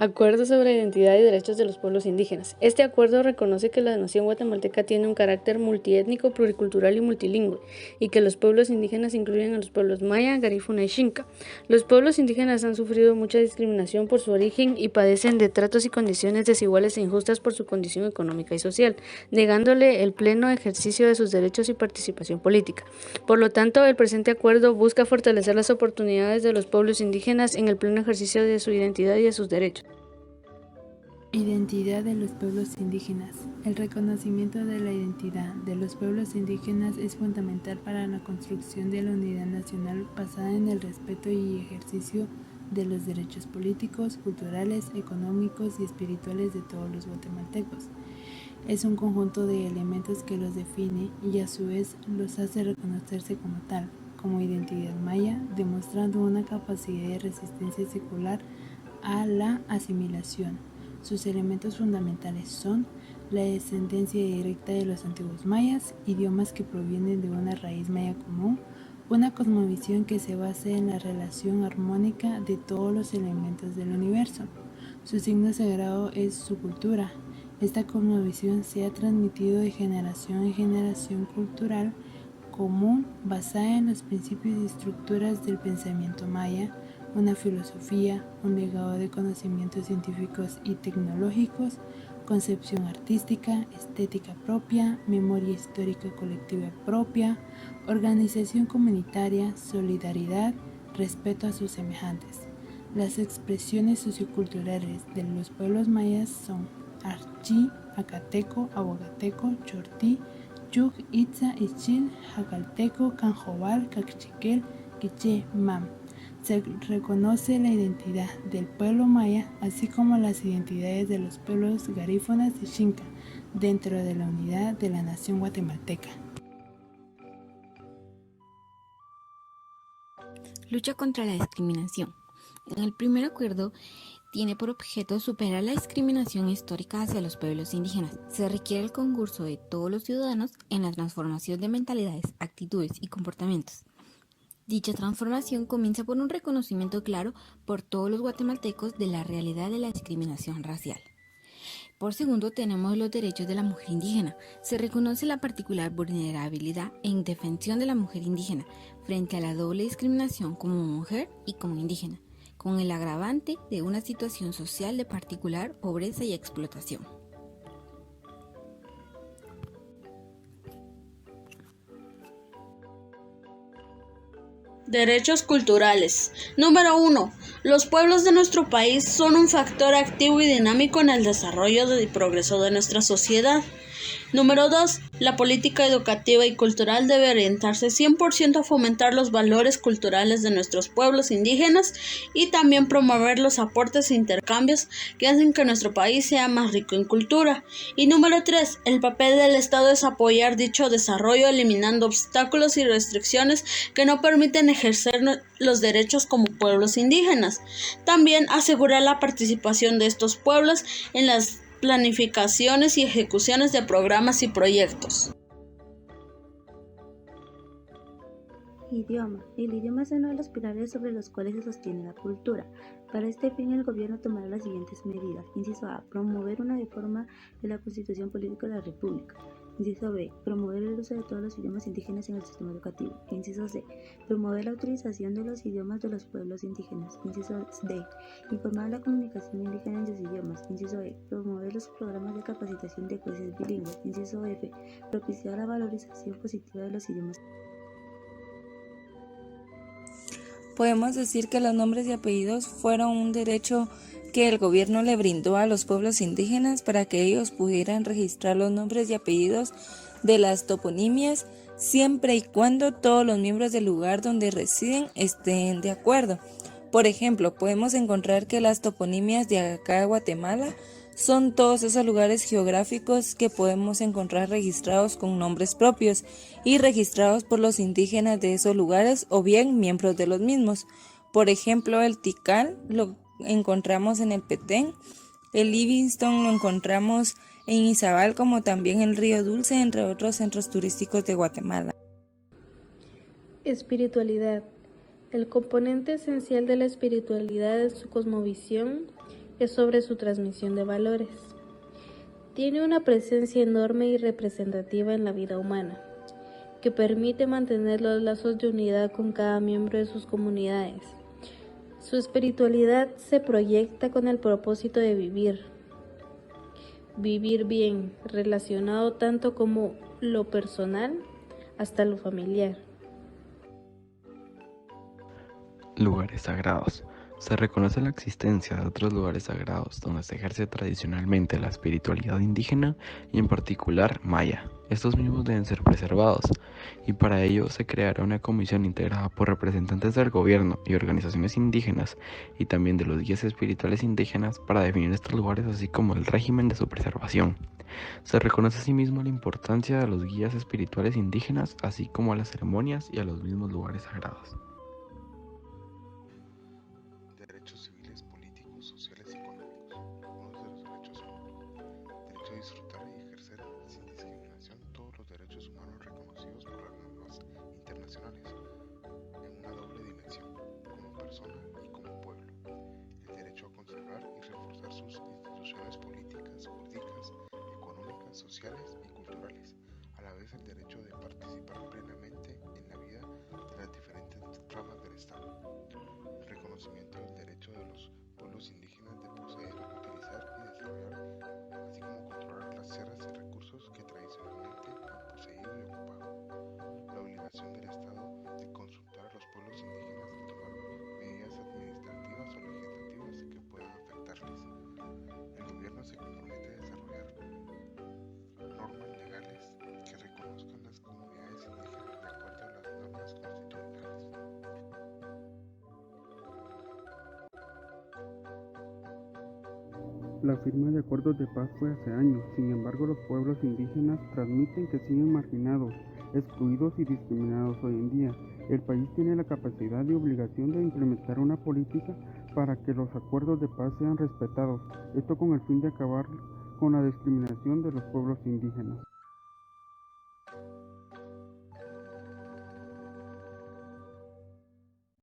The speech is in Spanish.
Acuerdo sobre identidad y derechos de los pueblos indígenas. Este acuerdo reconoce que la nación guatemalteca tiene un carácter multiétnico, pluricultural y multilingüe, y que los pueblos indígenas incluyen a los pueblos maya, garífuna y xinca. Los pueblos indígenas han sufrido mucha discriminación por su origen y padecen de tratos y condiciones desiguales e injustas por su condición económica y social, negándole el pleno ejercicio de sus derechos y participación política. Por lo tanto, el presente acuerdo busca fortalecer las oportunidades de los pueblos indígenas en el pleno ejercicio de su identidad y de sus derechos. Identidad de los pueblos indígenas. El reconocimiento de la identidad de los pueblos indígenas es fundamental para la construcción de la unidad nacional basada en el respeto y ejercicio de los derechos políticos, culturales, económicos y espirituales de todos los guatemaltecos. Es un conjunto de elementos que los define y a su vez los hace reconocerse como tal, como identidad maya, demostrando una capacidad de resistencia secular a la asimilación. Sus elementos fundamentales son la descendencia directa de los antiguos mayas, idiomas que provienen de una raíz maya común, una cosmovisión que se basa en la relación armónica de todos los elementos del universo. Su signo sagrado es su cultura. Esta cosmovisión se ha transmitido de generación en generación cultural común basada en los principios y estructuras del pensamiento maya, una filosofía, un legado de conocimientos científicos y tecnológicos, concepción artística, estética propia, memoria histórica colectiva propia, organización comunitaria, solidaridad, respeto a sus semejantes. Las expresiones socioculturales de los pueblos mayas son Archí, Acateco, Abogateco, Chortí, Yuk, Itza, Ichil, Jacalteco, Canjobal, Cachiquel, Quiché, Mam. Se reconoce la identidad del pueblo maya, así como las identidades de los pueblos garífunas y xinca, dentro de la unidad de la nación guatemalteca. Lucha contra la discriminación. En el primer acuerdo tiene por objeto superar la discriminación histórica hacia los pueblos indígenas. Se requiere el concurso de todos los ciudadanos en la transformación de mentalidades, actitudes y comportamientos. Dicha transformación comienza por un reconocimiento claro por todos los guatemaltecos de la realidad de la discriminación racial. Por segundo, tenemos los derechos de la mujer indígena. Se reconoce la particular vulnerabilidad e indefensión de la mujer indígena frente a la doble discriminación como mujer y como indígena, con el agravante de una situación social de particular pobreza y explotación. Derechos culturales. Número 1. Los pueblos de nuestro país son un factor activo y dinámico en el desarrollo y progreso de nuestra sociedad. Número 2. La política educativa y cultural debe orientarse 100% a fomentar los valores culturales de nuestros pueblos indígenas y también promover los aportes e intercambios que hacen que nuestro país sea más rico en cultura. Y número 3. El papel del Estado es apoyar dicho desarrollo eliminando obstáculos y restricciones que no permiten ejercer los derechos como pueblos indígenas. También asegurar la participación de estos pueblos en las planificaciones y ejecuciones de programas y proyectos. Idioma. El idioma es uno de los pilares sobre los cuales se sostiene la cultura. Para este fin, el gobierno tomará las siguientes medidas. Inciso A. Promover una reforma de la Constitución Política de la República. Inciso B. Promover el uso de todos los idiomas indígenas en el sistema educativo. Inciso C. Promover la utilización de los idiomas de los pueblos indígenas. Inciso D. Informar la comunicación indígena en sus idiomas. Inciso E. Promover los programas de capacitación de jueces bilingües. Inciso F. Propiciar la valorización positiva de los idiomas. Podemos decir que los nombres y apellidos fueron un derecho que el gobierno le brindó a los pueblos indígenas para que ellos pudieran registrar los nombres y apellidos de las toponimias siempre y cuando todos los miembros del lugar donde residen estén de acuerdo. Por ejemplo, podemos encontrar que las toponimias de acá de Guatemala son todos esos lugares geográficos que podemos encontrar registrados con nombres propios y registrados por los indígenas de esos lugares o bien miembros de los mismos. Por ejemplo, el Tikal lo encontramos en el Petén, el Livingston lo encontramos en Izabal, como también el Río Dulce, entre otros centros turísticos de Guatemala. Espiritualidad. El componente esencial de la espiritualidad es su cosmovisión es sobre su transmisión de valores. Tiene una presencia enorme y representativa en la vida humana, que permite mantener los lazos de unidad con cada miembro de sus comunidades. Su espiritualidad se proyecta con el propósito de vivir bien, relacionado tanto como lo personal hasta lo familiar. Lugares sagrados. Se reconoce la existencia de otros lugares sagrados donde se ejerce tradicionalmente la espiritualidad indígena y en particular maya. Estos mismos deben ser preservados y para ello se creará una comisión integrada por representantes del gobierno y organizaciones indígenas y también de los guías espirituales indígenas para definir estos lugares así como el régimen de su preservación. Se reconoce asimismo la importancia de los guías espirituales indígenas así como a las ceremonias y a los mismos lugares sagrados. Derechos civiles, políticos, sociales y económicos. Algunos de los derechos son: derecho a disfrutar y ejercer sin discriminación todos los derechos humanos reconocidos por las normas internacionales, en una doble dimensión, como persona y como pueblo. El derecho a conservar y reforzar sus instituciones políticas, jurídicas, económicas, sociales y culturales. A la vez el derecho de participar plenamente en la vida de las diferentes ramas del Estado. El reconocimiento del derecho de los pueblos indígenas de poseer, utilizar y desarrollar, así como controlar las tierras y recursos que tradicionalmente han poseído y ocupado. La obligación del Estado de consultar a los pueblos indígenas y tomar medidas administrativas o legislativas que puedan afectarles. El gobierno se compromete a desarrollar normas legales que reconozcan las comunidades indígenas de acuerdo a las normas constitucionales. La firma de acuerdos de paz fue hace años, sin embargo los pueblos indígenas transmiten que siguen marginados, excluidos y discriminados hoy en día. El país tiene la capacidad y obligación de implementar una política para que los acuerdos de paz sean respetados, esto con el fin de acabar con la discriminación de los pueblos indígenas.